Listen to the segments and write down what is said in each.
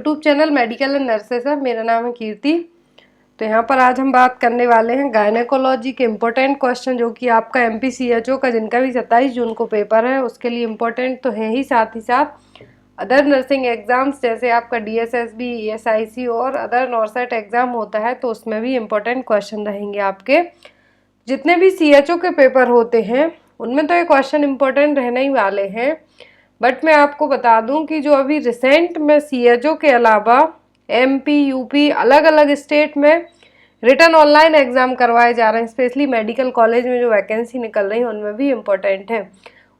YouTube channel medical and nurses है। मेरा नाम है कीर्ति। तो यहाँ पर आज हम बात करने वाले हैं गायनेकोलॉजी के इम्पोर्टेंट क्वेश्चन, जो कि आपका MPCHO का, जिनका भी 27 जून को पेपर है, उसके लिए इम्पोर्टेंट तो है ही, साथ ही साथ अदर नर्सिंग एग्जाम्स जैसे आपका DSSB, ESIC और अदर नॉर्सेट एग्जाम होता है, तो उसमें भी इम्पोर्टेंट क्वेश्चन रहेंगे आपके। जितने भी CHO के पेपर होते हैं उनमें तो ये क्वेश्चन इम्पोर्टेंट रहने ही वाले हैं, बट मैं आपको बता दूं कि जो अभी रिसेंट में CHO के अलावा MP, UP अलग अलग स्टेट में रिटर्न ऑनलाइन एग्जाम करवाए जा रहे हैं, स्पेशली मेडिकल कॉलेज में जो वैकेंसी निकल रही है उनमें भी इम्पोर्टेंट है।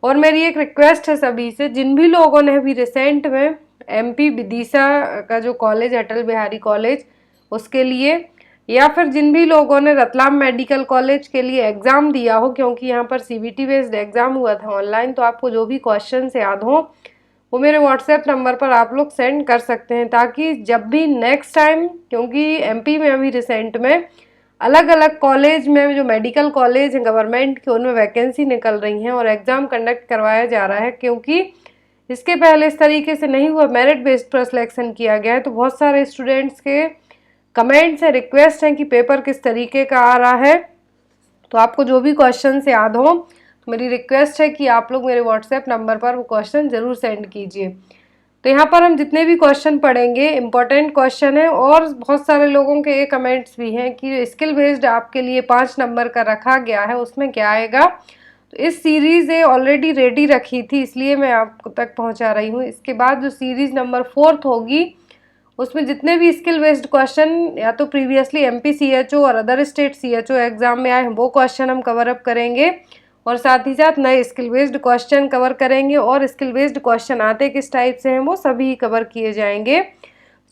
और मेरी एक रिक्वेस्ट है सभी से, जिन भी लोगों ने अभी रिसेंट में MP विदिशा का जो कॉलेज, अटल बिहारी कॉलेज, उसके लिए, या फिर जिन भी लोगों ने रतलाम मेडिकल कॉलेज के लिए एग्ज़ाम दिया हो, क्योंकि यहाँ पर CBT बेस्ड एग्ज़ाम हुआ था ऑनलाइन, तो आपको जो भी क्वेश्चन याद हो वो मेरे व्हाट्सएप नंबर पर आप लोग सेंड कर सकते हैं, ताकि जब भी नेक्स्ट टाइम, क्योंकि MP में अभी रिसेंट में अलग अलग कॉलेज में जो मेडिकल कॉलेज हैं गवर्नमेंट के, उनमें वैकेंसी निकल रही हैं और एग्ज़ाम कंडक्ट करवाया जा रहा है, क्योंकि इसके पहले इस तरीके से नहीं हुआ, मेरिट बेस्ड पर सिलेक्शन किया गया है। तो बहुत सारे स्टूडेंट्स के कमेंट्स हैं, रिक्वेस्ट हैं कि पेपर किस तरीके का आ रहा है। तो आपको जो भी क्वेश्चन याद हो, तो मेरी रिक्वेस्ट है कि आप लोग मेरे व्हाट्सएप नंबर पर वो क्वेश्चन ज़रूर सेंड कीजिए। तो यहाँ पर हम जितने भी क्वेश्चन पढ़ेंगे इम्पोर्टेंट क्वेश्चन है, और बहुत सारे लोगों के ये कमेंट्स भी हैं कि स्किल बेस्ड आपके लिए 5 नंबर का रखा गया है, उसमें क्या आएगा। तो इस सीरीज़ ये ऑलरेडी रेडी रखी थी, इसलिए मैं आपको तक पहुँचा रही हूँ। इसके बाद जो सीरीज़ नंबर 4 होगी, उसमें जितने भी स्किल बेस्ड क्वेश्चन या तो प्रीवियसली MPCHO और अदर स्टेट CHO एग्जाम में आए हैं वो क्वेश्चन हम कवर अप करेंगे, और साथ ही साथ नए स्किल बेस्ड क्वेश्चन कवर करेंगे, और स्किल बेस्ड क्वेश्चन आते किस टाइप से हैं वो सभी कवर किए जाएंगे।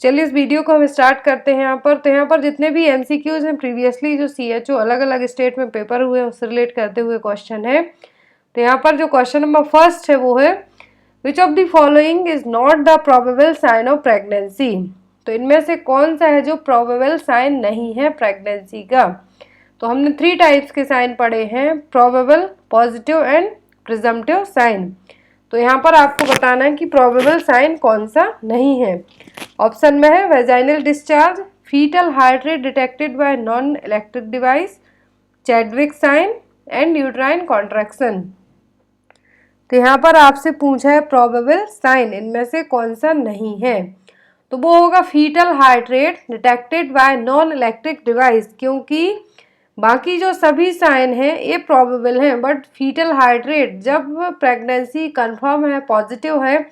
चलिए इस वीडियो को हम स्टार्ट करते हैं यहाँ पर। तो यहाँ पर जितने भी MCQs हैं प्रीवियसली जो CHO अलग अलग स्टेट में पेपर हुए हैं उससे रिलेट करते हुए क्वेश्चन है। तो यहाँ पर जो क्वेश्चन नंबर फर्स्ट है वो है, which of the following is not the probable sign of pregnancy. तो इनमें से कौन सा है जो प्रोबेबल साइन नहीं है प्रेगनेंसी का। तो हमने 3 टाइप्स के साइन पढ़े हैं, probable, positive and presumptive sign. तो यहाँ पर आपको बताना है कि प्रोबेबल साइन कौन सा नहीं है। ऑप्शन में है vaginal discharge, foetal heart rate detected by non electric device, Chadwick sign and uterine contraction. तो यहाँ पर आपसे पूछा है प्रोबेबल साइन, इनमें से कौन सा नहीं है। तो वो होगा foetal heart rate detected by non electric device, क्योंकि बाकी जो सभी साइन हैं ये प्रोबेबल हैं, बट फीटल हार्ट रेट जब प्रेगनेंसी कंफर्म है, पॉजिटिव है,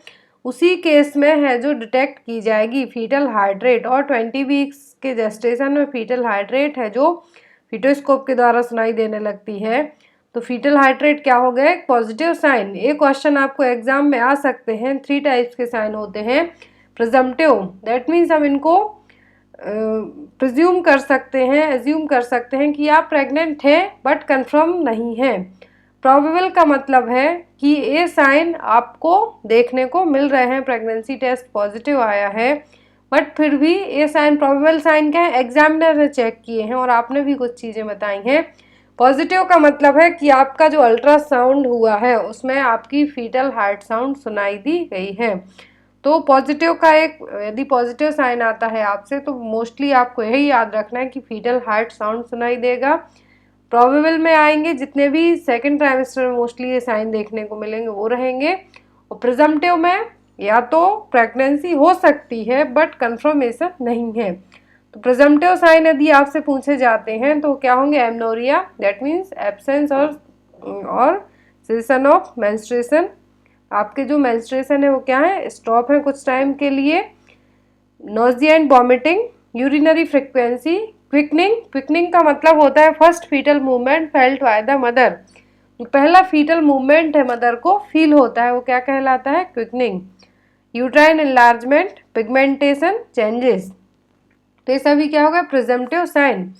उसी केस में है जो डिटेक्ट की जाएगी फीटल हार्ट रेट। और 20 वीक्स के जेस्टेशन में फीटल हार्ट रेट है जो फीटोस्कोप के द्वारा सुनाई देने लगती है। तो फीटल हार्ट रेट क्या हो गया, एक पॉजिटिव साइन। ये क्वेश्चन आपको एग्जाम में आ सकते हैं। 3 टाइप्स के साइन होते हैं। प्रिजम्पटिव, दैट मीन्स हम इनको प्रिज्यूम कर सकते हैं, एज्यूम कर सकते हैं कि आप प्रेग्नेंट हैं बट कंफर्म नहीं है। प्रोबेबल का मतलब है कि ये साइन आपको देखने को मिल रहे हैं, प्रेगनेंसी टेस्ट पॉजिटिव आया है, बट फिर भी ये साइन, प्रोबेबल साइन क्या है, एग्जामिनर ने चेक किए हैं और आपने भी कुछ चीज़ें बताई हैं। पॉजिटिव का मतलब है कि आपका जो अल्ट्रासाउंड हुआ है उसमें आपकी फीटल हार्ट साउंड सुनाई दी गई है। तो पॉजिटिव का एक, यदि पॉजिटिव साइन आता है आपसे, तो मोस्टली आपको यही याद रखना है कि फीटल हार्ट साउंड सुनाई देगा। प्रोबेबल में आएंगे जितने भी सेकंड ट्राइमेस्टर में मोस्टली ये साइन देखने को मिलेंगे वो रहेंगे। और प्रिजम्पटिव में या तो प्रेगनेंसी हो सकती है बट कंफर्मेशन नहीं है। तो प्रिजम्पटिव साइन यदि आपसे पूछे जाते हैं तो क्या होंगे, एमनोरिया, दैट मीन्स एब्सेंस और सेशन ऑफ मेंस्ट्रुएशन। आपके जो मेंस्ट्रुएशन है वो क्या है, स्टॉप है कुछ टाइम के लिए। Nausea and vomiting, urinary frequency, quickening. Quickening का मतलब होता है first fetal movement felt by the mother. पहला फीटल मूवमेंट है मदर को फील होता है, वो क्या कहलाता है, quickening. Uterine enlargement, pigmentation changes. तो ये सभी क्या होगा, प्रिजम्पटिव साइन।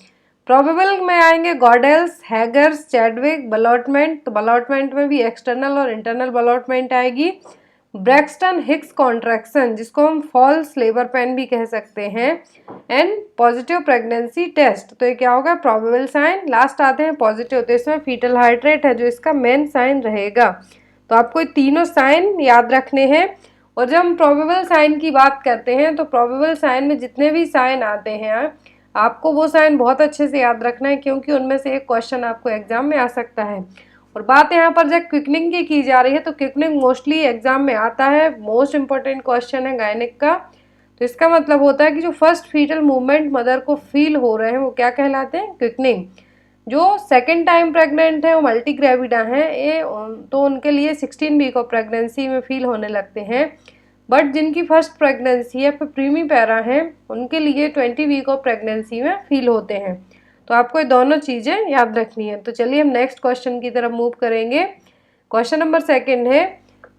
प्रोबेबल में आएंगे गॉडेल्स, हैगर्स, चैडविक, बलॉटमेंट। तो बलॉटमेंट में भी एक्सटर्नल और इंटरनल बलॉटमेंट आएगी। ब्रैक्सटन हिक्स कॉन्ट्रैक्शन, जिसको हम फॉल्स लेबर पेन भी कह सकते हैं, एंड पॉजिटिव प्रेगनेंसी टेस्ट। तो ये क्या होगा, प्रोबेबल साइन। लास्ट आते हैं पॉजिटिव, तो इसमें फीटल हार्ट रेट है जो इसका मेन साइन रहेगा। तो आपको ये तीनों साइन याद रखने हैं और जब हम प्रोबेबल साइन की बात करते हैं तो प्रोबेबल साइन में जितने भी साइन आते हैं आपको वो साइन बहुत अच्छे से याद रखना है, क्योंकि उनमें से एक क्वेश्चन आपको एग्जाम में आ सकता है। और बात यहाँ पर जब क्विकनिंग की जा रही है तो क्विकनिंग मोस्टली एग्जाम में आता है, मोस्ट इंपॉर्टेंट क्वेश्चन है गायनिक का। तो इसका मतलब होता है कि जो फर्स्ट फीटल मूवमेंट मदर को फील हो रहे हैं वो क्या कहलाते हैं, क्विकनिंग। जो सेकेंड टाइम प्रेग्नेंट है वो मल्टीग्रेविडा हैं, ये तो उनके लिए 16 वीक ऑफ प्रेगनेंसी में फील होने लगते हैं। बट जिनकी फर्स्ट प्रेगनेंसी है फिर प्रीमी पैरा हैं उनके लिए 20 वीक ऑफ प्रेगनेंसी में फील होते हैं। तो आपको ये दोनों चीज़ें याद रखनी है। तो चलिए हम नेक्स्ट क्वेश्चन की तरफ मूव करेंगे। क्वेश्चन नंबर 2 है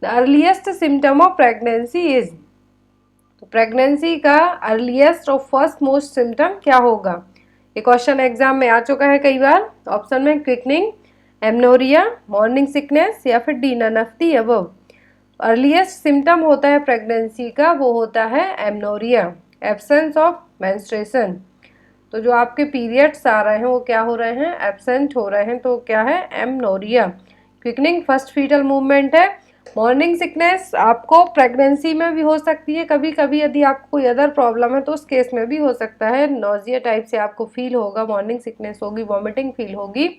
the earliest symptom of pregnancy is. तो प्रेगनेंसी का अर्लीस्ट और फर्स्ट मोस्ट सिम्टम क्या होगा। ये क्वेश्चन एग्जाम में आ चुका है कई बार। ऑप्शन में क्विकनिंग, एमनोरिया, मॉर्निंग सिकनेस या फिर the none of the above. Earliest symptom होता है प्रेगनेंसी का वो होता है एमनोरिया, एब्सेंस ऑफ मेंस्ट्रुएशन। तो जो आपके पीरियड्स आ रहे हैं वो क्या हो रहे हैं, एब्सेंट हो रहे हैं, तो क्या है, amenorrhoea. Quickening first fetal movement है। मॉर्निंग सिकनेस आपको प्रेगनेंसी में भी हो सकती है, कभी कभी यदि आपको कोई अदर प्रॉब्लम है तो उस केस में भी हो सकता है, नोजिया टाइप से आपको फील होगा, मॉर्निंग सिकनेस होगी, वॉमिटिंग फील होगी।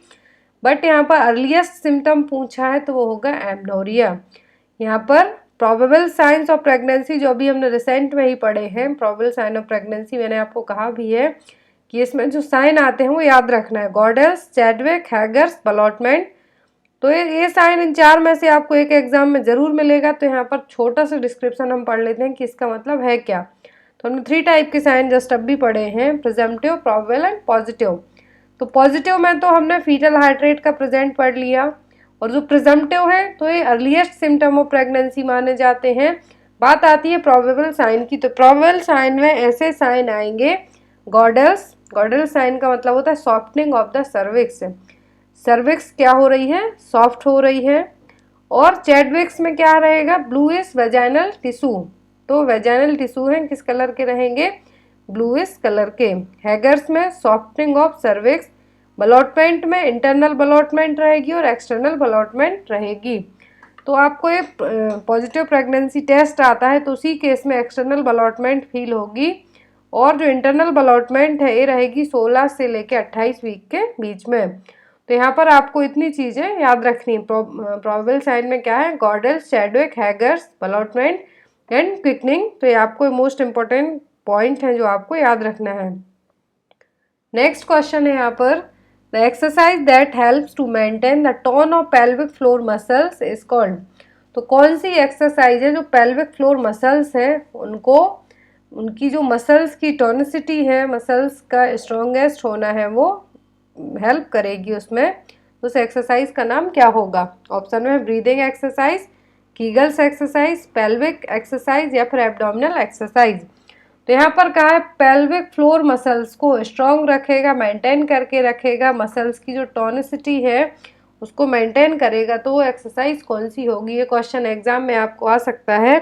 बट यहाँ पर अर्लीस्ट सिम्टम पूछा है तो वो होगा एमनोरिया। यहाँ पर प्रोबेबल साइंस ऑफ प्रेगनेंसी जो अभी हमने रिसेंट में ही पढ़े हैं, प्रोबेबल साइन ऑफ प्रेगनेंसी मैंने आपको कहा भी है कि इसमें जो साइन आते हैं वो याद रखना है, गॉडेल्स, चैडविक, हैगर्स, बलॉटमेंट। तो ये साइन इन 4 में से आपको एक एग्जाम में ज़रूर मिलेगा। तो यहाँ पर छोटा सा डिस्क्रिप्शन हम पढ़ लेते हैं कि इसका मतलब है क्या। तो हमने 3 टाइप के साइन जस्ट अब भी पढ़े हैं, प्रिजम्पटिव, प्रोबेबल एंड पॉजिटिव। तो पॉजिटिव में तो हमने फीटल हार्ट रेट का प्रेजेंट पढ़ लिया, और जो प्रिजम्पटिव है तो ये अर्लीस्ट सिम्टम ऑफ प्रेगनेंसी माने जाते हैं। बात आती है प्रोबेबल साइन की। तो प्रोबेबल साइन में ऐसे साइन आएंगे, गॉडेल्स, गॉडेल साइन का मतलब होता है softening of the cervix, cervix क्या हो रही है, सॉफ्ट हो रही है। और चैडविक्स में क्या रहेगा, ब्लूइश वेजाइनल टिश्यू, तो वेजाइनल टिश्यू हैं किस कलर के रहेंगे, ब्लूइश कलर के। हैगर्स में सॉफ्टनिंग ऑफ सर्विक्स। बलॉटमेंट में इंटरनल बलॉटमेंट रहेगी और एक्सटर्नल बलॉटमेंट रहेगी। तो आपको ये पॉजिटिव प्रेगनेंसी टेस्ट आता है तो उसी केस में एक्सटर्नल बलॉटमेंट फील होगी, और जो इंटरनल बलॉटमेंट है ये रहेगी 16 से लेकर 28 वीक के बीच में। तो यहाँ पर आपको इतनी चीज़ें याद रखनी है। प्रोबेबल साइन में क्या है, गॉडेल्स, चैडविक, हैगर्स, बलॉटमेंट एंड क्विकनिंग। तो ये आपको मोस्ट इंपॉर्टेंट पॉइंट है जो आपको याद रखना है। नेक्स्ट क्वेश्चन है यहाँ पर, the exercise that helps to maintain the tone of pelvic floor muscles is called. तो कौन सी एक्सरसाइज है जो पेल्विक फ्लोर मसल्स हैं उनको, उनकी जो मसल्स की टोनिसिटी है, मसल्स का स्ट्रॉन्गेस्ट होना है, वो हेल्प करेगी उसमें। तो उस एक्सरसाइज का नाम क्या होगा। ऑप्शन में breathing exercise, Kegels exercise, pelvic exercise या फिर एब्डोमिनल एक्सरसाइज। तो यहाँ पर कहा है पेल्विक फ्लोर मसल्स को स्ट्रॉन्ग रखेगा, मेंटेन करके रखेगा, मसल्स की जो टोनिसिटी है उसको मेंटेन करेगा। तो वो एक्सरसाइज कौन सी होगी, ये क्वेश्चन एग्जाम में आपको आ सकता है।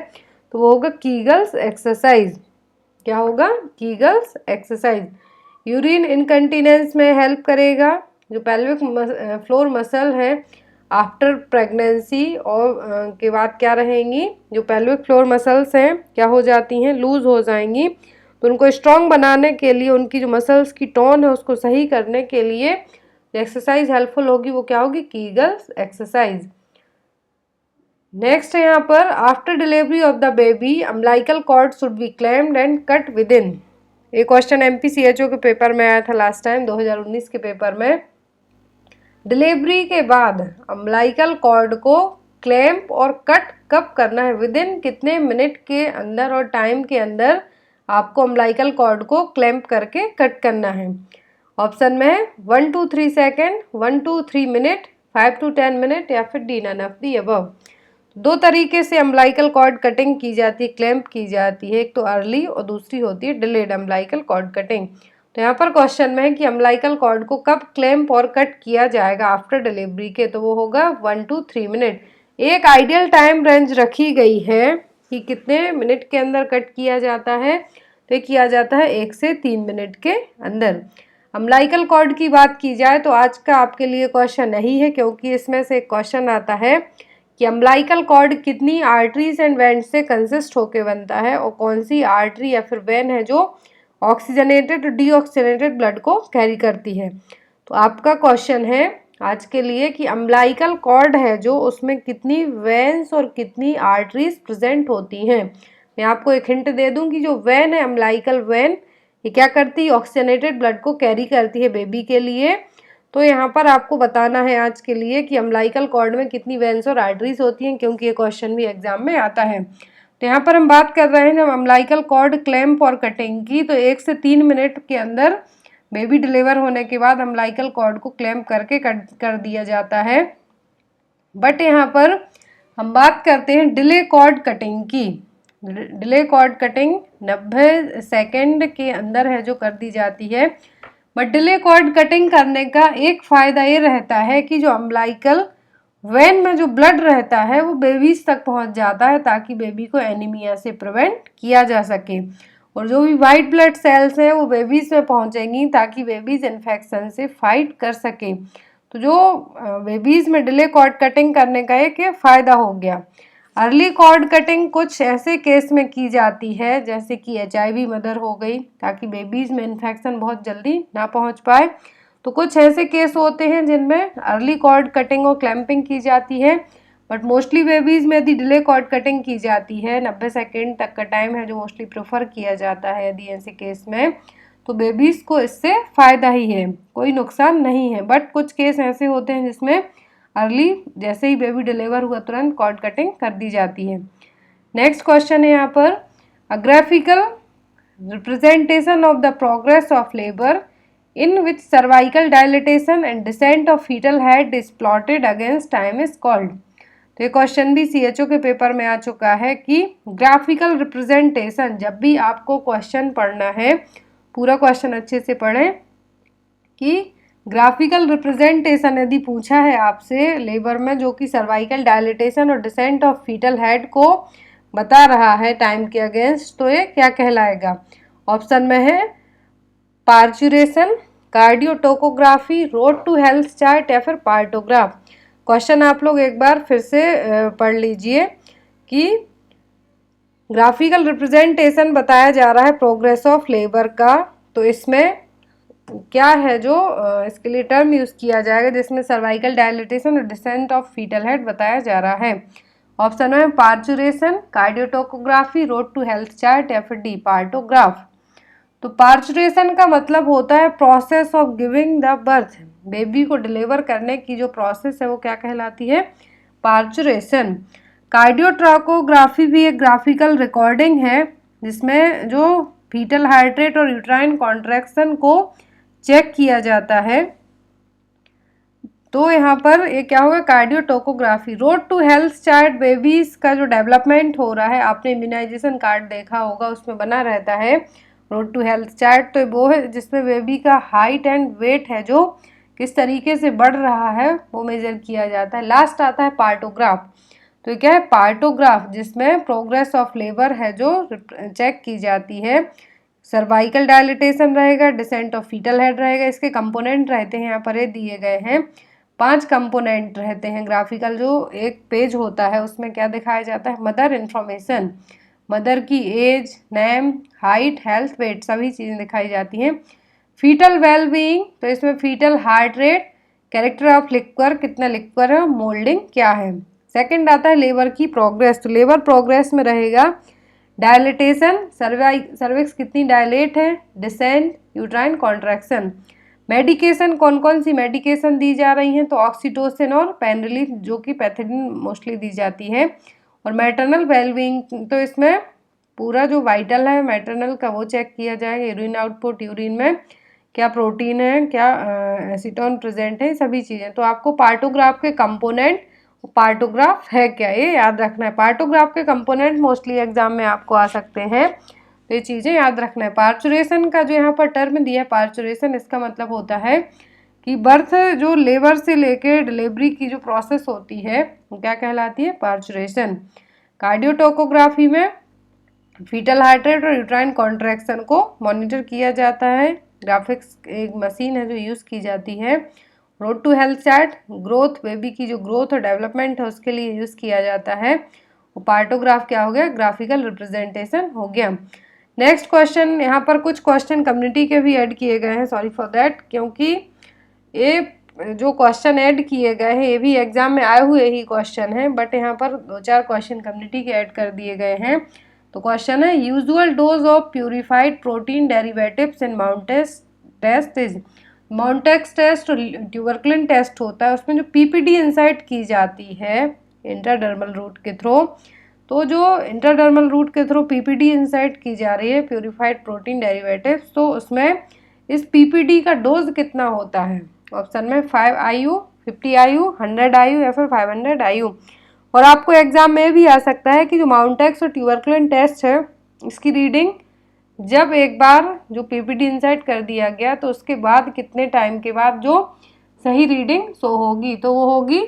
तो वो होगा कीगल्स एक्सरसाइज। क्या होगा, कीगल्स एक्सरसाइज। यूरिन इनकंटिनेंस में हेल्प करेगा। जो पेल्विक फ्लोर मसल है आफ्टर प्रेगनेंसी और के बाद क्या रहेंगी, जो पेल्विक फ्लोर मसल्स हैं क्या हो जाती हैं, लूज हो जाएंगी। तो उनको स्ट्रॉन्ग बनाने के लिए, उनकी जो मसल्स की टोन है उसको सही करने के लिए जो एक्सरसाइज हेल्पफुल होगी वो क्या होगी, कीगल्स एक्सरसाइज। नेक्स्ट है यहाँ पर, after delivery of the baby umbilical cord should be clamped and cut within. ये क्वेश्चन MPCHO के पेपर में आया था लास्ट टाइम 2019 के पेपर में। डिलीवरी के बाद अम्बिलिकल कॉर्ड को क्लैंप और कट कब करना है, विद इन कितने मिनट के अंदर और टाइम के अंदर आपको अम्बिलिकल कॉर्ड को क्लैंप करके कट करना है। ऑप्शन में है 1 to 3 second, 1 to 3 minute, 5 to 10 minute या फिर the none of the above. 2 तरीके से अम्बिलिकल कॉर्ड कटिंग की जाती है, क्लैंप की जाती है, एक तो अर्ली और दूसरी होती है डिलेड अम्बिलिकल कॉर्ड कटिंग। तो यहाँ पर क्वेश्चन में है कि अम्बिलिकल कॉर्ड को कब क्लैंप और कट किया जाएगा आफ्टर डिलीवरी के, तो वो होगा 1 to 3 मिनट। एक आइडियल टाइम रेंज रखी गई है कि कितने मिनट के अंदर कट किया जाता है, तो ये किया जाता है 1 से 3 मिनट के अंदर। अम्बिलिकल कॉर्ड की बात की जाए तो आज का आपके लिए क्वेश्चन नहीं है, क्योंकि इसमें से एक क्वेश्चन आता है कि अम्बिलिकल कॉर्ड कितनी आर्टरीज एंड वेन से कंसिस्ट होकर बनता है और कौन सी आर्टरी या फिर वेन है जो ऑक्सीजनेटेड और डीऑक्सीजनेटेड ब्लड को कैरी करती है। तो आपका क्वेश्चन है आज के लिए कि अम्बिलिकल कॉर्ड है जो उसमें कितनी वेन्स और कितनी आर्टरीज प्रेजेंट होती हैं। मैं आपको एक हिंट दे दूं कि जो वेन है अम्बिलिकल वेन ये क्या करती है, ऑक्सीजनेटेड ब्लड को कैरी करती है बेबी के लिए। तो यहाँ पर आपको बताना है आज के लिए कि अम्बिलिकल कॉर्ड में कितनी वेन्स और आर्टरीज होती हैं, क्योंकि ये क्वेश्चन भी एग्जाम में आता है। तो यहाँ पर हम बात कर रहे हैं जब अम्बिलिकल कॉर्ड क्लैंप और कटिंग की, तो 1 से 3 मिनट के अंदर बेबी डिलीवर होने के बाद अम्बिलिकल कॉर्ड को क्लैंप करके कर दिया जाता है। बट यहाँ पर हम बात करते हैं डिले कॉर्ड कटिंग की। डिले कॉर्ड कटिंग 90 सेकेंड के अंदर है जो कर दी जाती है। बट डिले कॉर्ड कटिंग करने का एक फ़ायदा ये रहता है कि जो अम्बिलिकल वेन में जो ब्लड रहता है वो बेबीज तक पहुंच जाता है, ताकि बेबी को एनीमिया से प्रिवेंट किया जा सके। और जो भी वाइट ब्लड सेल्स हैं वो बेबीज में पहुंचेंगी ताकि बेबीज इन्फेक्शन से फाइट कर सके। तो जो बेबीज में डिले कॉर्ड कटिंग करने का एक फ़ायदा हो गया। अर्ली कॉर्ड कटिंग कुछ ऐसे केस में की जाती है जैसे कि HIV मदर हो गई, ताकि बेबीज में इन्फेक्शन बहुत जल्दी ना पहुंच पाए। तो कुछ ऐसे केस होते हैं जिनमें अर्ली कॉर्ड कटिंग और क्लैंपिंग की जाती है। बट मोस्टली बेबीज में यदि डिले कॉर्ड कटिंग की जाती है, 90 सेकेंड तक का टाइम है जो मोस्टली प्रेफर किया जाता है यदि ऐसे केस में, तो बेबीज को इससे फ़ायदा ही है, कोई नुकसान नहीं है। बट कुछ केस ऐसे होते हैं जिसमें अर्ली जैसे ही बेबी डिलीवर हुआ तुरंत कॉर्ड कटिंग कर दी जाती है। नेक्स्ट क्वेश्चन है यहाँ पर, अ graphical representation of the progress of labour in which cervical dilatation and descent of fetal head is plotted against time is called। तो ये क्वेश्चन भी CHO के पेपर में आ चुका है कि ग्राफिकल रिप्रेजेंटेशन, जब भी आपको क्वेश्चन पढ़ना है पूरा क्वेश्चन अच्छे से पढ़ें कि ग्राफिकल रिप्रेजेंटेशन यदि पूछा है आपसे लेबर में जो कि सर्वाइकल डायलिटेशन और डिसेंट ऑफ फीटल हेड को बता रहा है टाइम के अगेंस्ट, तो ये क्या कहलाएगा। ऑप्शन में है parturition, cardiotocography, road to health chart या फिर पार्टोग्राफ। क्वेश्चन आप लोग एक बार फिर से पढ़ लीजिए कि ग्राफिकल रिप्रेजेंटेशन बताया जा रहा है प्रोग्रेस ऑफ लेबर का, तो इसमें क्या है जो इसके लिए टर्म यूज़ किया जाएगा जिसमें सर्वाइकल डायलिटेशन और डिसेंट ऑफ फीटल हेड बताया जा रहा है। ऑप्शन में parturition, cardiotocography, road to health chart या फिर डी पार्टोग्राफ। तो पार्चुरेशन का मतलब होता है process of giving the birth, baby को डिलीवर करने की जो प्रोसेस है वो क्या कहलाती है, पार्चुरेशन। कार्डियोटोकोग्राफी भी एक ग्राफिकल रिकॉर्डिंग है जिसमें जो फीटल हार्ट रेट और यूट्राइन कॉन्ट्रैक्शन को चेक किया जाता है। तो यहाँ पर ये क्या होगा, cardiotocography. Road to health chart babies का जो डेवलपमेंट हो रहा है, आपने इम्यूनाइजेशन कार्ड देखा होगा उसमें बना रहता है रोड टू हेल्थ चार्ट, तो वो है जिसमें बेबी का हाइट एंड वेट है जो किस तरीके से बढ़ रहा है वो मेजर किया जाता है। लास्ट आता है पार्टोग्राफ। तो ये क्या है, पार्टोग्राफ, जिसमें प्रोग्रेस ऑफ लेबर है जो चेक की जाती है। सर्वाइकल डायलिटेशन रहेगा, डिसेंट ऑफ फीटल हेड रहेगा। इसके कंपोनेंट रहते हैं यहाँ पर ये दिए गए हैं, 5 कंपोनेंट रहते हैं। ग्राफिकल जो एक पेज होता है उसमें क्या दिखाया जाता है, मदर इन्फॉर्मेशन, मदर की age, name, height, health, weight, सभी चीज़ें दिखाई जाती हैं। फीटल वेलबीइंग, तो इसमें foetal heart rate, character of liquor, कितना लिक्वर है, मोल्डिंग क्या है। सेकंड आता है लेबर की प्रोग्रेस, तो लेबर प्रोग्रेस में रहेगा डायलिटेशन, सर्विक्स कितनी डायलेट है, डिसेंट, यूट्राइन कॉन्ट्रैक्शन। मेडिकेशन, कौन कौन सी मेडिकेशन दी जा रही हैं, तो ऑक्सीटोसिन और पेन रिलीफ जो कि पैथिडीन मोस्टली दी जाती है। और मैटरनल वेलबीइंग, तो इसमें पूरा जो वाइटल है मैटरनल का वो चेक किया जाएगा। यूरिन आउटपुट, यूरिन में क्या प्रोटीन है, क्या एसीटोन प्रेजेंट है, सभी चीज़ें। तो आपको पार्टोग्राफ के कंपोनेंट, पार्टोग्राफ है क्या ये याद रखना है। पार्टोग्राफ के कंपोनेंट मोस्टली एग्जाम में आपको आ सकते हैं, तो ये चीज़ें याद रखना है। पार्चुरेशन का जो यहाँ पर टर्म दिया है पार्चुरेशन, इसका मतलब होता है कि बर्थ जो लेबर से लेके डिलीवरी की जो प्रोसेस होती है वो क्या कहलाती है, पार्चुरेशन। कार्डियोटोकोग्राफी में फीटल हार्ट रेट और यूट्राइन कॉन्ट्रैक्शन को मॉनिटर किया जाता है। ग्राफिक्स एक मशीन है जो यूज़ की जाती है। Road to health chart growth, baby की जो ग्रोथ और डेवलपमेंट है उसके लिए यूज़ किया जाता है। वो पार्टोग्राफ क्या हो गया, ग्राफिकल रिप्रेजेंटेशन हो गया। नेक्स्ट क्वेश्चन, यहाँ पर कुछ क्वेश्चन कम्युनिटी के भी ऐड किए गए हैं, सॉरी फॉर दैट, क्योंकि ये जो क्वेश्चन ऐड किए गए हैं ये भी एग्जाम में आए हुए ही क्वेश्चन हैं, बट यहाँ पर 2-4 क्वेश्चन कम्युनिटी के ऐड कर दिए गए हैं। तो क्वेश्चन है usual dose of purified protein derivatives in Mantoux test is. Mantoux test और ट्यूबरकुलिन टेस्ट होता है, उसमें जो पीपीडी इंसाइट की जाती है इंट्राडर्मल रूट के थ्रू, तो जो इंट्राडर्मल रूट के थ्रू पीपीडी इंसाइट की जा रही है प्यूरिफाइड प्रोटीन डेरिवेटिव्स, तो उसमें इस पीपीडी का डोज कितना होता है। ऑप्शन में 5 IU, 50 IU, 100 IU या फिर 500 IU। और आपको एग्जाम में भी आ सकता है कि जो माउंटेक्स और ट्यूबरकुलिन टेस्ट है इसकी रीडिंग जब एक बार जो पीपीडी इंसाइट कर दिया गया तो उसके बाद कितने टाइम के बाद जो सही रीडिंग शो होगी, तो वो होगी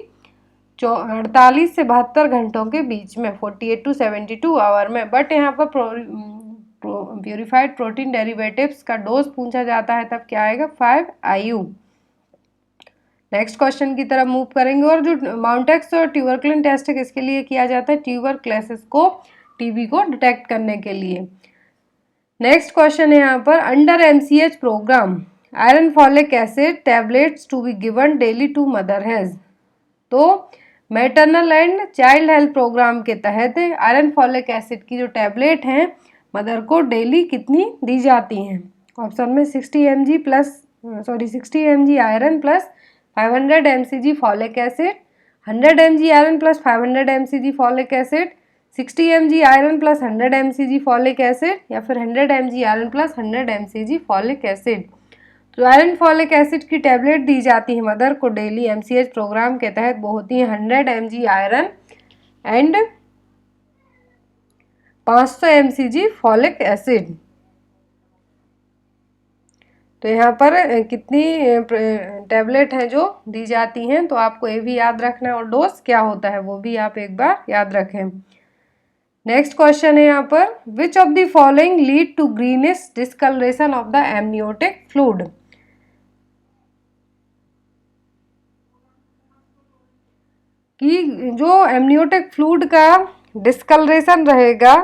48 से 72 घंटों के बीच में, 48 to 72 आवर में। बट यहाँ पर प्यूरिफाइड प्रोटीन डेरिवेटिव्स का डोज पूछा जाता है तब क्या आएगा, 5 IU। नेक्स्ट क्वेश्चन की तरफ मूव करेंगे। और जो माउंटेक्स और ट्यूबरकुलिन टेस्ट है किसके लिए किया जाता है, ट्यूबरक्लोसिस को, टीबी को डिटेक्ट करने के लिए। नेक्स्ट क्वेश्चन है यहाँ पर under MCH programme iron folic acid tablets to be given daily to mother has. तो maternal and child health programme के तहत आयरन फॉलिक एसिड की जो टैबलेट हैं मदर को डेली कितनी दी जाती हैं। ऑप्शन में 60 mg iron plus 500 mcg folic acid, 100 mg iron plus 500 mcg folic acid, 60 mg iron plus 100 mcg folic acid या फिर 100 mg iron plus 100 mcg folic acid. तो आयरन फॉलिक एसिड की टैबलेट दी जाती है मदर को डेली MCH प्रोग्राम के तहत, वो होती है 100 mg iron and 500 mcg folic acid. तो यहाँ पर कितनी टैबलेट हैं जो दी जाती हैं, तो आपको ये भी याद रखना है और डोज क्या होता है वो भी आप एक बार याद रखें। नेक्स्ट क्वेश्चन है यहाँ पर which of the following lead to greenish discolouration of the amniotic fluid. कि जो एमनियोटिक फ्लूइड का डिस्कलरेशन रहेगा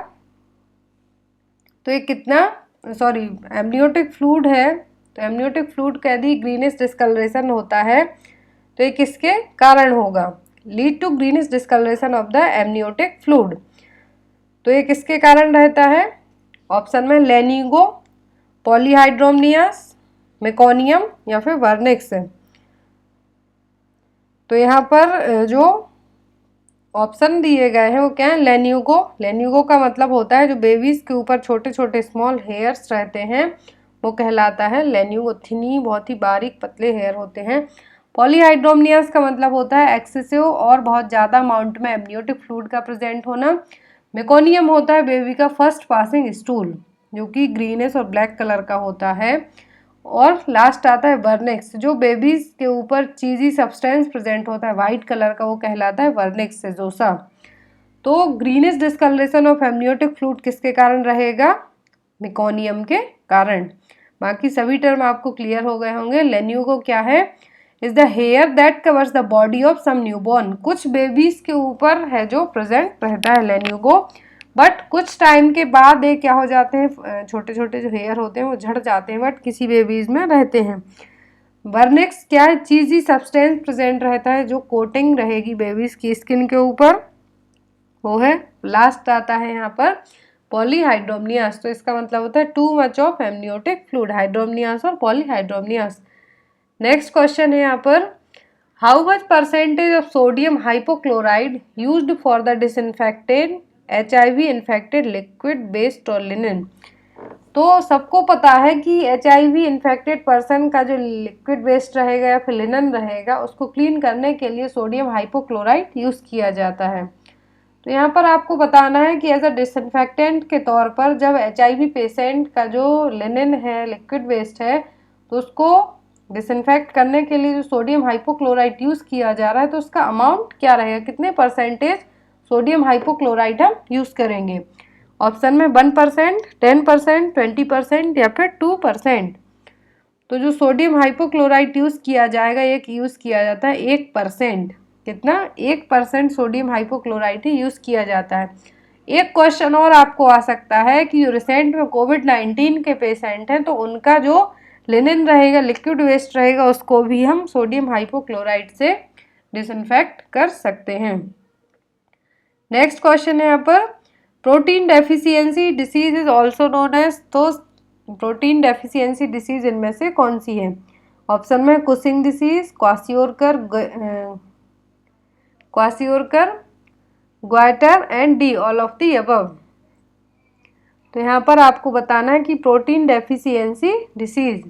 तो ये कितना, सॉरी एमनियोटिक फ्लूइड है, तो एमनियोटिक फ्लूइड का यदि ग्रीनिश डिस्कलरेशन होता है तो ये किसके कारण होगा, lead to greenish discolouration of the amniotic fluid. तो ये किसके कारण रहता है, ऑप्शन में लेनिगो, पॉलीहाइड्रोमनियास, मेकोनियम या फिर वर्निक्स। तो यहाँ पर जो ऑप्शन दिए गए हैं वो क्या है, लेन्यूगो। लेन्यूगो का मतलब होता है जो बेबीज के ऊपर छोटे छोटे स्मॉल हेयर्स रहते हैं वो कहलाता है लेन्यूगो, थिनी बहुत ही बारीक पतले हेयर होते हैं। पॉलीहाइड्रोमनियास का मतलब होता है एक्सेसिव और बहुत ज़्यादा अमाउंट में एमनियोटिक फ्लूइड का प्रेजेंट होना। मेकोनियम होता है बेबी का फर्स्ट पासिंग स्टूल जो कि ग्रीनिश और ब्लैक कलर का होता है। और लास्ट आता है वर्निक्स, जो बेबीज के ऊपर चीज़ी सब्सटेंस प्रेजेंट होता है वाइट कलर का वो कहलाता है वर्निक्स सेजोसा। तो greenish discolouration of amniotic fluid किसके कारण रहेगा, मेकोनियम के कारण। बाकी सभी टर्म आपको क्लियर हो गए होंगे। लेन्यूगो क्या है, is the hair that covers the body of some newborn, कुछ बेबीज के ऊपर है जो प्रेजेंट रहता है लेन्यूगो, बट कुछ टाइम के बाद ये क्या हो जाते हैं, छोटे छोटे जो हेयर होते हैं वो झड़ जाते हैं, बट किसी बेबीज में रहते हैं। वर्निक्स क्या है, चीज़ी सब्सटेंस प्रेजेंट रहता है जो कोटिंग रहेगी बेबीज की स्किन के ऊपर, वो है। लास्ट आता है यहाँ पर पॉलीहाइड्रोमनियास, तो इसका मतलब होता है too much of amniotic fluid, hydramnios और पॉलीहाइड्रोमनियास। नेक्स्ट क्वेश्चन है यहाँ पर how much percentage of sodium hypochlorite used for the disinfected HIV infected liquid based और लिनन। तो सबको पता है कि HIV इन्फेक्टेड पर्सन का जो लिक्विड बेस्ड रहेगा या फिर लिनन रहेगा उसको क्लीन करने के लिए सोडियम हाइपोक्लोराइड यूज़ किया जाता है। तो यहाँ पर आपको बताना है कि एज अ डिसइंफेक्टेंट के तौर पर जब HIV पेशेंट का जो लिनन है लिक्विड वेस्ट है तो उसको डिसइंफेक्ट करने के लिए जो सोडियम हाइपोक्लोराइड यूज़ किया जा रहा है तो उसका अमाउंट क्या रहेगा, कितने परसेंटेज सोडियम हाइपोक्लोराइड हम यूज़ करेंगे। ऑप्शन में 1%, 10%, 20% या फिर 2%। तो जो सोडियम हाइपोक्लोराइट यूज़ किया जाएगा, एक यूज़ किया जाता है 1%, कितना 1% सोडियम हाइपोक्लोराइट ही यूज़ किया जाता है। एक क्वेश्चन और आपको आ सकता है कि जो रिसेंट में कोविड-19 के पेशेंट हैं तो उनका जो लिनन रहेगा, लिक्विड वेस्ट रहेगा, उसको भी हम सोडियम हाइपोक्लोराइट से डिसइंफेक्ट कर सकते हैं। नेक्स्ट क्वेश्चन है यहाँ पर, protein deficiency disease is also known as, तो प्रोटीन डेफिशिएंसी डिसीज इनमें से कौन सी है? ऑप्शन में Cushing disease, kwashiorkor, goitre and D all of the above. तो यहाँ पर आपको बताना है कि प्रोटीन डेफिशिएंसी डिसीज,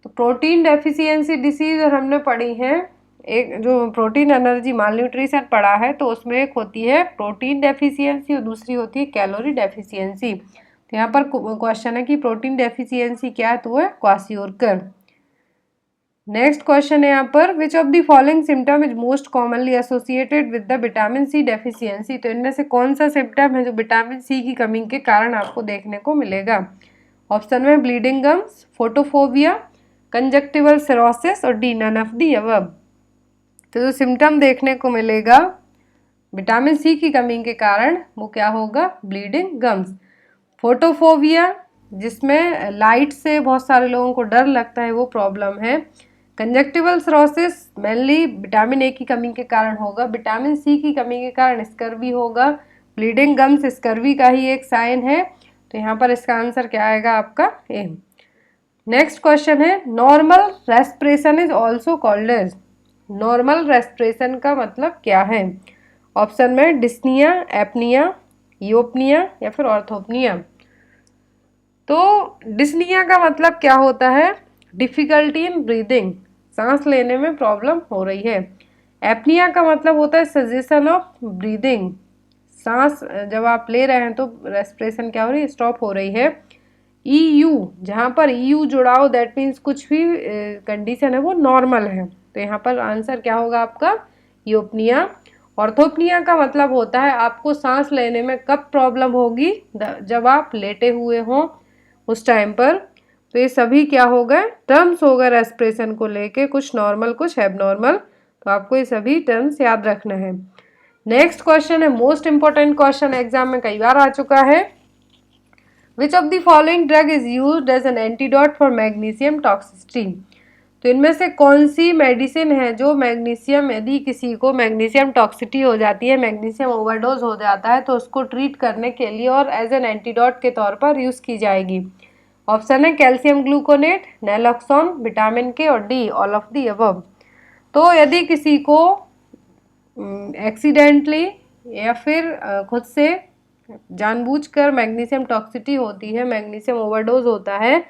तो प्रोटीन डेफिशिएंसी डिसीज और हमने पढ़ी है, एक जो प्रोटीन एनर्जी मालन्यूट्रिशन पढ़ा है तो उसमें एक होती है प्रोटीन डेफिशिएंसी और दूसरी होती है कैलोरी डेफिशिएंसी। तो यहाँ पर क्वेश्चन है कि प्रोटीन डेफिशिएंसी क्या है, तो वो है क्वासियोरकर। नेक्स्ट क्वेश्चन है यहाँ पर, which of the following symptom is most commonly associated with the vitamin C deficiency, तो इनमें से कौन सा सिम्टम है जो विटामिन सी की कमी के कारण आपको देखने को मिलेगा? ऑप्शन में bleeding gums, photophobia, conjunctival cirrhosis और D none of the above. तो जो सिम्टम देखने को मिलेगा विटामिन सी की कमी के कारण वो क्या होगा? ब्लीडिंग गम्स, फोटोफोबिया जिसमें लाइट से बहुत सारे लोगों को डर लगता है वो प्रॉब्लम है, कंजक्टिवल सिरोसिस मेनली विटामिन ए की कमी के कारण होगा, विटामिन सी की कमी के कारण स्कर्वी होगा, ब्लीडिंग गम्स स्कर्वी का ही एक साइन है, तो यहाँ पर इसका आंसर क्या आएगा आपका ए। नेक्स्ट क्वेश्चन है, normal respiration is also called as, normal respiration का मतलब क्या है? ऑप्शन में डिस्निया, एपनिया, यूपनिया या फिर ऑर्थोपनिया। तो डिस्निया का मतलब क्या होता है? डिफिकल्टी इन ब्रीदिंग, सांस लेने में प्रॉब्लम हो रही है। एपनिया का मतलब होता है सेसेशन ऑफ ब्रीदिंग, सांस जब आप ले रहे हैं तो रेस्पिरेशन क्या हो रही है? स्टॉप हो रही है। EU, जहाँ पर EU जुड़ा हो दैट मीन्स कुछ भी कंडीशन है वो नॉर्मल है, तो यहाँ पर आंसर क्या होगा आपका? यूपनिया। ऑर्थोपनिया का मतलब होता है आपको सांस लेने में कब प्रॉब्लम होगी? जब आप लेटे हुए हों उस टाइम पर। तो ये सभी क्या हो गए? टर्म्स हो गए रेस्पिरेशन को लेके, कुछ नॉर्मल कुछ एबनॉर्मल, तो आपको ये सभी टर्म्स याद रखना है। नेक्स्ट क्वेश्चन है मोस्ट इंपॉर्टेंट क्वेश्चन, एग्जाम में कई बार आ चुका है, which of the following drug is used as an antidote for magnesium toxicity, तो इनमें से कौन सी मेडिसिन है जो मैग्नीशियम, यदि किसी को मैग्नीशियम टॉक्सिसिटी हो जाती है, मैग्नीशियम ओवरडोज हो जाता है तो उसको ट्रीट करने के लिए और एज एन एंटीडोट के तौर पर यूज़ की जाएगी? ऑप्शन है कैल्शियम ग्लूकोनेट, नैलोक्सोन, विटामिन के और D all of the above. तो यदि किसी को एक्सीडेंटली या फिर खुद से जानबूझकर मैग्नीशियम टॉक्सिसिटी होती है, मैग्नीशियम ओवरडोज होता है,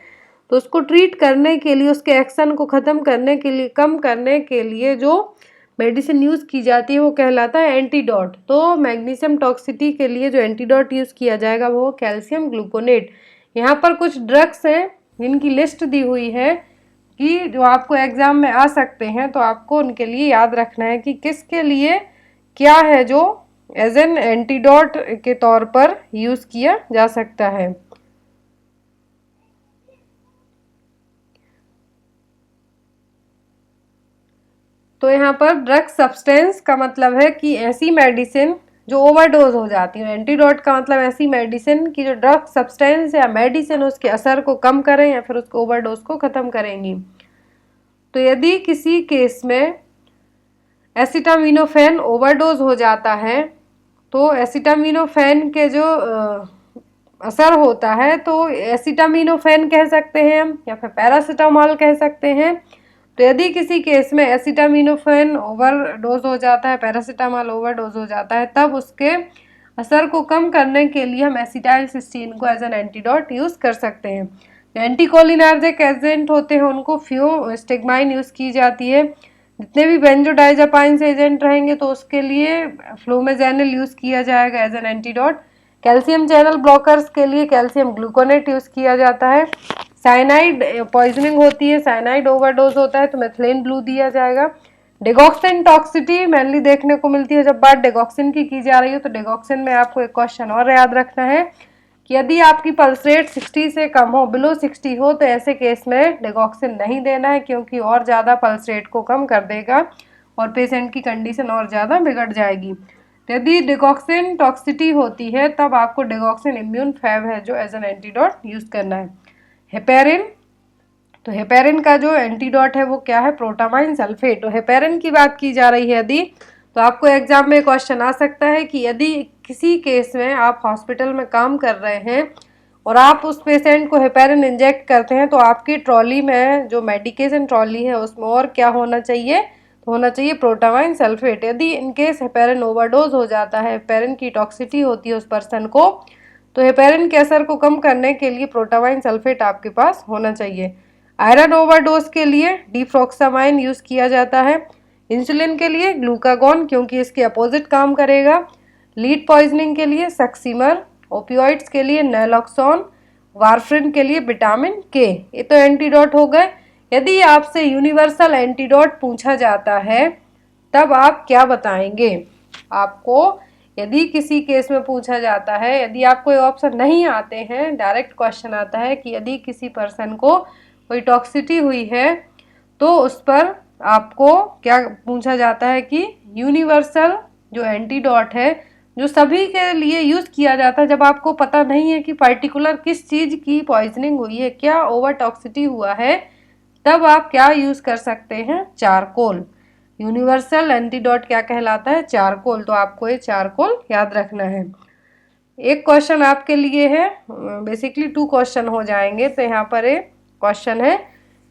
तो उसको ट्रीट करने के लिए, उसके एक्शन को ख़त्म करने के लिए, कम करने के लिए जो मेडिसिन यूज़ की जाती है वो कहलाता है एंटीडोट। तो मैग्नीशियम टॉक्सिसिटी के लिए जो एंटीडोट यूज़ किया जाएगा वो कैल्शियम ग्लूकोनेट। यहाँ पर कुछ ड्रग्स हैं जिनकी लिस्ट दी हुई है कि जो आपको एग्ज़ाम में आ सकते हैं, तो आपको उनके लिए याद रखना है कि किसके लिए क्या है जो एज एन एंटीडोट के तौर पर यूज़ किया जा सकता है। तो यहाँ पर ड्रग सब्सटेंस का मतलब है कि ऐसी मेडिसिन जो ओवरडोज हो जाती है, एंटीडोट का मतलब ऐसी मेडिसिन की जो ड्रग सब्सटेंस या मेडिसिन उसके असर को कम करें या फिर उसको ओवरडोज को ख़त्म करेंगी। तो यदि किसी केस में एसिटामिनोफेन ओवरडोज हो जाता है तो एसिटामिनोफेन के जो असर होता है तो एसिटामिनोफेन कह सकते हैं हम या फिर पैरासीटामोल कह सकते हैं। तो यदि किसी केस में एसिटामिनोफेन ओवरडोज हो जाता है, पैरासीटामोल ओवरडोज हो जाता है, तब उसके असर को कम करने के लिए हम एसिटाइलसिस्टीन को एज एन एंटीडोट यूज़ कर सकते हैं। एंटीकोलिनर्जिक एजेंट होते हैं उनको फ्यूस्टिग्माइन यूज़ की जाती है। जितने भी बेंजोडाइजापाइन्स एजेंट रहेंगे तो उसके लिए फ्लोमेजेनिल यूज़ किया जाएगा as an antidote. Calcium channel blockers के लिए कैल्शियम ग्लूकोनेट यूज़ किया जाता है। साइनाइड पॉइजनिंग होती है, साइनाइड ओवरडोज होता है तो मेथिलीन ब्लू दिया जाएगा। डेगॉक्सिन टॉक्सिसिटी मेनली देखने को मिलती है जब बात डेगॉक्सिन की जा रही हो, तो डेगॉक्सिन में आपको एक क्वेश्चन और याद रखना है कि यदि आपकी पल्स रेट 60 से कम हो, बिलो 60 हो, तो ऐसे केस में डिगॉक्सिन नहीं देना है, क्योंकि और ज़्यादा पल्स रेट को कम कर देगा और पेशेंट की कंडीशन और ज़्यादा बिगड़ जाएगी। तो यदि डिगॉक्सिन टॉक्सिटी होती है तब आपको डिगॉक्सिन इम्यून फैब है जो एज एन एंटीडोट यूज़ करना है। हेपेरिन, तो हेपेरिन का जो एंटीडोट है वो क्या है, प्रोटामाइन सल्फेट। तो हेपेरिन की बात की जा रही है यदि, तो आपको एग्जाम में क्वेश्चन आ सकता है कि यदि किसी केस में आप हॉस्पिटल में काम कर रहे हैं और आप उस पेशेंट को हेपेरिन इंजेक्ट करते हैं, तो आपकी ट्रॉली में जो मेडिकेशन ट्रॉली है उसमें और क्या होना चाहिए, तो होना चाहिए प्रोटामाइन सल्फेट। यदि इनकेस हेपेरिन ओवरडोज हो जाता है, हेपेरिन की टॉक्सिटी होती है उस पर्सन को, तो हेपेरिन के असर को कम करने के लिए प्रोटामाइन सल्फेट आपके पास होना चाहिए। आयरन ओवरडोज के लिए डिफ्रॉक्सामाइन यूज़ किया जाता है। इंसुलिन के लिए ग्लूकागॉन, क्योंकि इसके अपोजिट काम करेगा। लीड पॉइजनिंग के लिए सक्सीमर, ओपियोइड्स के लिए नैलोक्सोन, वारफ्रिन के लिए विटामिन के। ये तो एंटीडोट हो गए। यदि आपसे यूनिवर्सल एंटीडोट पूछा जाता है तब आप क्या बताएंगे? आपको यदि किसी केस में पूछा जाता है, यदि आपको ये ऑप्शन नहीं आते हैं, डायरेक्ट क्वेश्चन आता है कि यदि किसी पर्सन को कोई टॉक्सिटी हुई है तो उस पर आपको क्या पूछा जाता है कि यूनिवर्सल जो एंटीडोट है जो सभी के लिए यूज़ किया जाता है, जब आपको पता नहीं है कि पर्टिकुलर किस चीज़ की पॉइजनिंग हुई है, क्या ओवर टॉक्सिटी हुआ है, तब आप क्या यूज़ कर सकते हैं, चारकोल। यूनिवर्सल एंटीडोट क्या कहलाता है, चारकोल। तो आपको ये चारकोल याद रखना है। एक क्वेश्चन आपके लिए है, बेसिकली 2 क्वेश्चन हो जाएंगे। तो यहाँ पर एक क्वेश्चन है,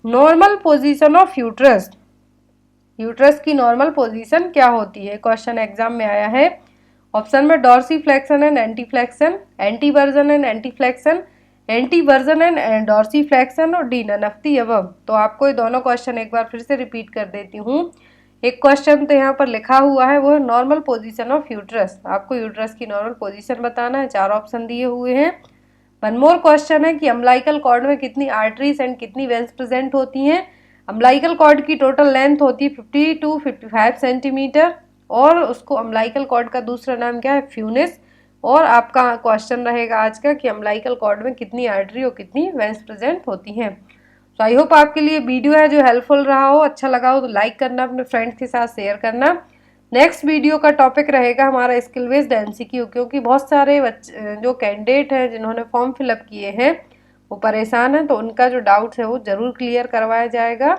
normal position of uterus. Uterus की नॉर्मल पोजीशन क्या होती है? क्वेश्चन एग्जाम में आया है। ऑप्शन में dorsiflexion and anteflexion, anteversion and anteflexion, anteversion and dorsiflexion, और D none of the above. तो आपको ये दोनों क्वेश्चन एक बार फिर से रिपीट कर देती हूँ। एक क्वेश्चन तो यहाँ पर लिखा हुआ है, वो है नॉर्मल पोजीशन ऑफ यूट्रस। आपको यूट्रस की नॉर्मल पोजीशन बताना है, 4 ऑप्शन दिए हुए हैं। वन मोर क्वेश्चन है कि अम्बिलिकल कॉर्ड में कितनी आर्टरीज एंड कितनी वेन्स प्रेजेंट होती हैं? अम्बिलिकल कॉर्ड की टोटल लेंथ होती है 50 to 55 सेंटीमीटर, और उसको अम्बिलिकल कॉर्ड का दूसरा नाम क्या है, फ्यूनिस। और आपका क्वेश्चन रहेगा आज का कि अम्बिलिकल कॉर्ड में कितनी आर्टरी और कितनी वेन्स प्रेजेंट होती हैं। तो आई होप आपके लिए वीडियो है जो हेल्पफुल रहा हो, अच्छा लगा हो तो लाइक करना, अपने फ्रेंड्स के साथ शेयर करना। नेक्स्ट वीडियो का टॉपिक रहेगा हमारा स्किल बेस्ड एमसीक्यू, क्योंकि बहुत सारे बच्चे जो कैंडिडेट हैं जिन्होंने फॉर्म फिलअप किए हैं वो परेशान हैं, तो उनका जो डाउट्स है वो ज़रूर क्लियर करवाया जाएगा।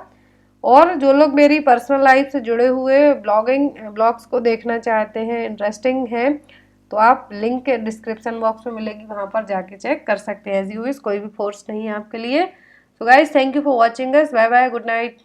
और जो लोग मेरी पर्सनल लाइफ से जुड़े हुए ब्लॉग्स को देखना चाहते हैं, इंटरेस्टिंग हैं, तो आप लिंक डिस्क्रिप्शन बॉक्स में मिलेगी, वहाँ पर जाके चेक कर सकते हैं। एज यू विश, कोई भी फोर्स नहीं है आपके लिए। So guys, thank you for watching us, bye bye, good night.